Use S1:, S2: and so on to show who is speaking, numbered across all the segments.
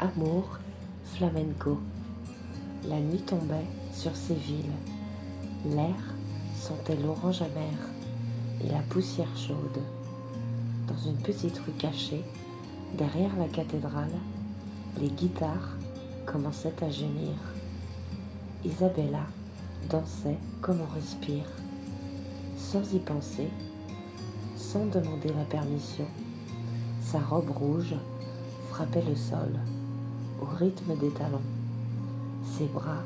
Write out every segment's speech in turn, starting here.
S1: Amour, flamenco. La nuit tombait sur ces villes. L'air sentait l'orange amère et la poussière chaude. Dans une petite rue cachée, derrière la cathédrale, les guitares commençaient à gémir. Isabella dansait comme on respire, sans y penser, sans demander la permission. Sa robe rouge frappait le sol au rythme des talons. Ses bras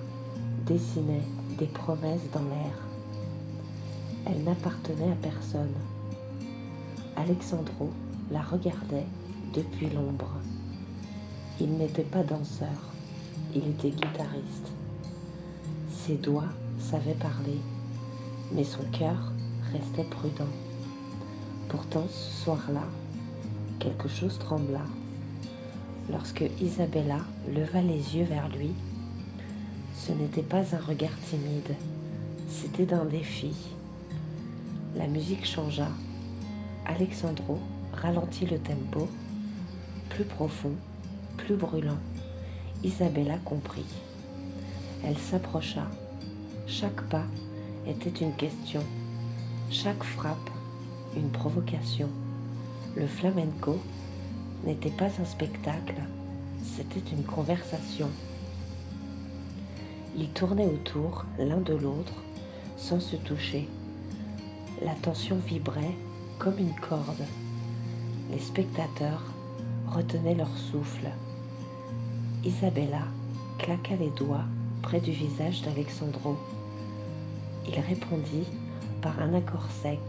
S1: dessinaient des promesses dans l'air. Elle n'appartenait à personne. Alexandro la regardait depuis l'ombre. Il n'était pas danseur, il était guitariste. Ses doigts savaient parler, mais son cœur restait prudent. Pourtant, ce soir-là, quelque chose trembla. Lorsque Isabella leva les yeux vers lui, ce n'était pas un regard timide, c'était un défi. La musique changea. Alexandro ralentit le tempo, plus profond, plus brûlant. Isabella comprit. Elle s'approcha. Chaque pas était une question, chaque frappe une provocation. Le flamenco n'était pas un spectacle, c'était une conversation. Ils tournaient autour l'un de l'autre sans se toucher. La tension vibrait comme une corde. Les spectateurs retenaient leur souffle. Isabella claqua les doigts près du visage d'Alexandro. Il répondit par un accord sec,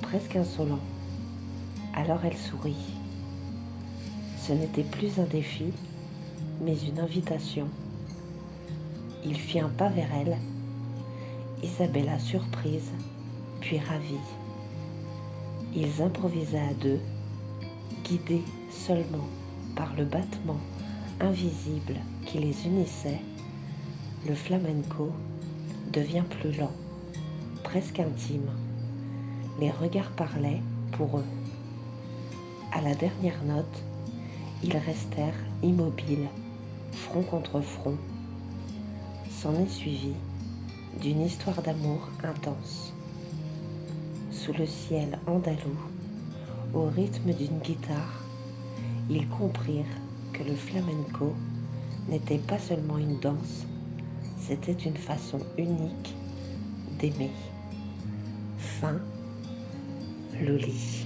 S1: presque insolent. Alors elle sourit. Ce n'était plus un défi, mais une invitation. Il fit un pas vers elle, Isabella surprise, puis ravie. Ils improvisaient à deux, guidés seulement par le battement invisible qui les unissait. Le flamenco devient plus lent, presque intime. Les regards parlaient pour eux. À la dernière note, ils restèrent immobiles, front contre front. S'en est suivi d'une histoire d'amour intense. Sous le ciel andalou, au rythme d'une guitare, ils comprirent que le flamenco n'était pas seulement une danse, c'était une façon unique d'aimer. Fin, Loli.